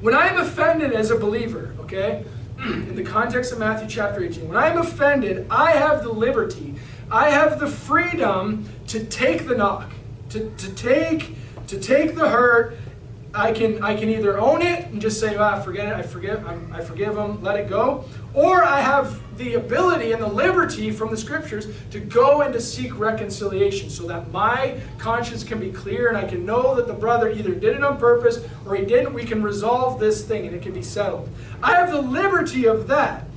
when I am offended as a believer, okay, in the context of Matthew chapter 18, when I am offended, I have the liberty, I have the freedom to take the knock, to take the hurt. I can either own it and just say, forget it, I forgive him, let it go. Or I have the ability and the liberty from the scriptures to go and to seek reconciliation so that my conscience can be clear and I can know that the brother either did it on purpose or he didn't. We can resolve this thing and it can be settled. I have the liberty of that.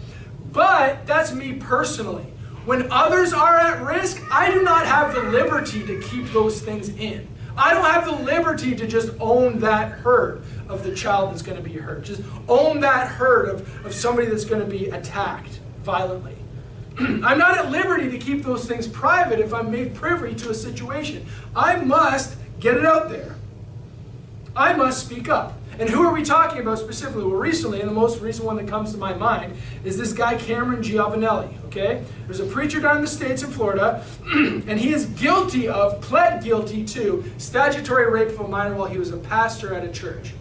But that's me personally. When others are at risk, I do not have the liberty to keep those things in. I don't have the liberty to just own that hurt of the child that's going to be hurt. Just own that hurt of somebody that's going to be attacked violently. I'm not at liberty to keep those things private if I'm made privy to a situation. I must get it out there. I must speak up. And who are we talking about specifically? Well, recently, and the most recent one that comes to my mind, is this guy Cameron Giovanelli, okay? There's a preacher down in the States in Florida, and he is pled guilty to statutory rape of a minor while he was a pastor at a church.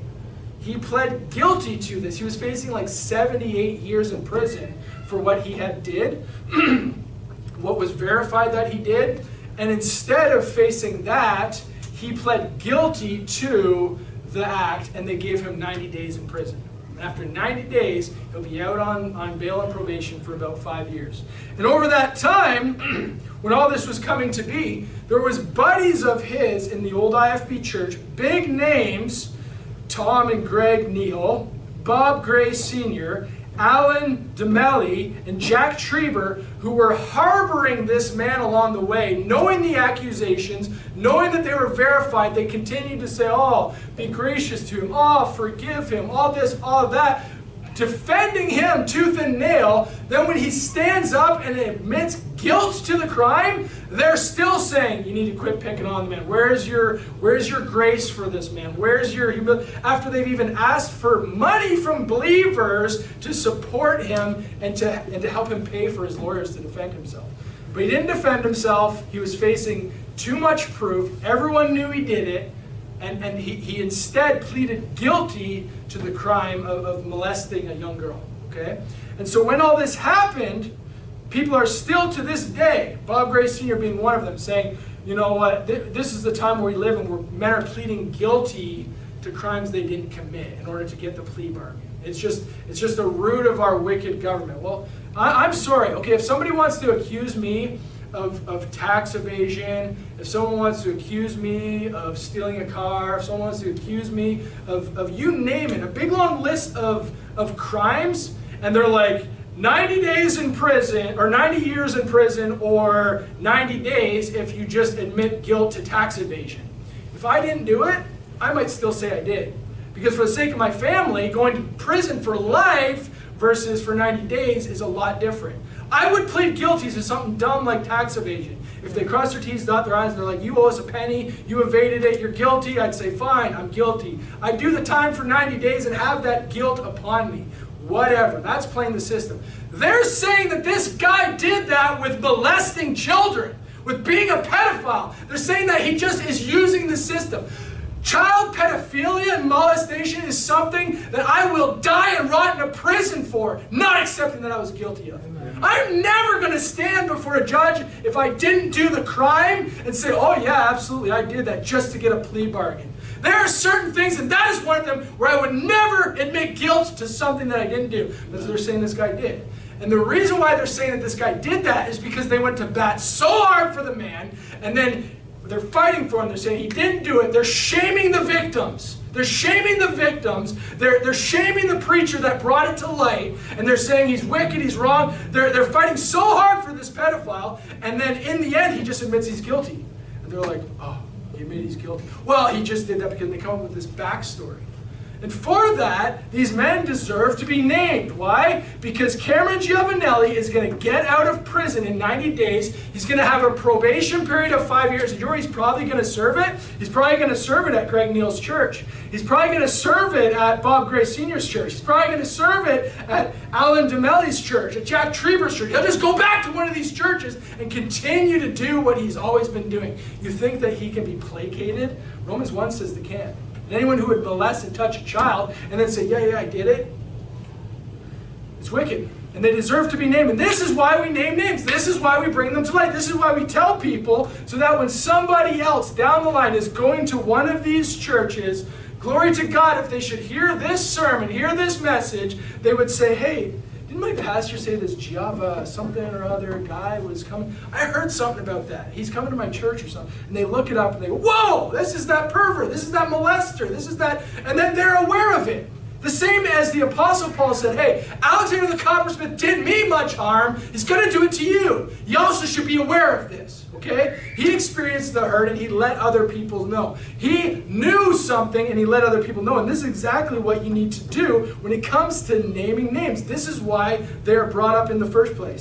He pled guilty to this. He was facing like 78 years in prison for what he had did, what was verified that he did, and instead of facing that, he pled guilty to the act, and they gave him 90 days in prison. After 90 days, he'll be out on bail and probation for about 5 years. And over that time, when all this was coming to be, there was buddies of his in the old IFB church, big names, Tom and Greg Neal, Bob Gray Sr., Alan DeMelli, and Jack Treber, who were harboring this man along the way, knowing the accusations, knowing that they were verified. They continued to say, oh, be gracious to him, oh, forgive him, all this, all that, defending him tooth and nail. Then when he stands up and admits guilt to the crime, they're still saying, you need to quit picking on the man. Where's your grace for this man? Where's your humility? After they've even asked for money from believers to support him and to help him pay for his lawyers to defend himself. But he didn't defend himself. He was facing too much proof. Everyone knew he did it. And he instead pleaded guilty to the crime of molesting a young girl. Okay? And so when all this happened, people are still to this day, Bob Gray Sr. being one of them, saying, you know what, this is the time where we live and where men are pleading guilty to crimes they didn't commit in order to get the plea bargain. It's just the root of our wicked government. Well, I'm sorry. Okay, if somebody wants to accuse me of tax evasion, if someone wants to accuse me of stealing a car, if someone wants to accuse me of you name it, a big long list of crimes, and they're like 90 days in prison, or 90 years in prison, or 90 days if you just admit guilt to tax evasion. If I didn't do it, I might still say I did. Because for the sake of my family, going to prison for life versus for 90 days is a lot different. I would plead guilty to something dumb like tax evasion. If they cross their T's, dot their I's, and they're like, you owe us a penny, you evaded it, you're guilty, I'd say, fine, I'm guilty. I'd do the time for 90 days and have that guilt upon me. Whatever, that's playing the system. They're saying that this guy did that with molesting children, with being a pedophile. They're saying that he just is using the system. Child pedophilia and molestation is something that I will die and rot in a prison for, not accepting that I was guilty of. Amen. I'm never going to stand before a judge if I didn't do the crime and say, oh yeah, absolutely, I did that just to get a plea bargain. There are certain things, and that is one of them, where I would never admit guilt to something that I didn't do. But they're saying this guy did. And the reason why they're saying that this guy did that is because they went to bat so hard for the man, and then they're fighting for him. They're saying he didn't do it. They're shaming the victims. They're shaming the victims. They're shaming the preacher that brought it to light. And they're saying he's wicked, he's wrong. They're fighting so hard for this pedophile. And then in the end, he just admits he's guilty. And they're like, oh, he admitted he's guilty. Well, he just did that because they come up with this backstory. And for that, these men deserve to be named. Why? Because Cameron Giovanelli is going to get out of prison in 90 days. He's going to have a probation period of 5 years. And you know where he's probably going to serve it? He's probably going to serve it at Greg Neal's church. He's probably going to serve it at Bob Gray Sr.'s church. He's probably going to serve it at Alan DeMelli's church, at Jack Treber's church. He'll just go back to one of these churches and continue to do what he's always been doing. You think that he can be placated? Romans 1 says they can't. And anyone who would molest and touch a child and then say, yeah, I did it, it's wicked. And they deserve to be named. And this is why we name names. This is why we bring them to light. This is why we tell people, so that when somebody else down the line is going to one of these churches, glory to God, if they should hear this sermon, hear this message, they would say, hey, didn't my pastor say this Giova something or other guy was coming? I heard something about that. He's coming to my church or something. And they look it up and they go, whoa, this is that pervert. This is that molester. This is that. And then they're aware of it. The same as the Apostle Paul said, hey, Alexander the coppersmith did me much harm. He's going to do it to you. You also should be aware of this. Okay? He experienced the hurt and he let other people know. He knew something and he let other people know. And this is exactly what you need to do when it comes to naming names. This is why they're brought up in the first place.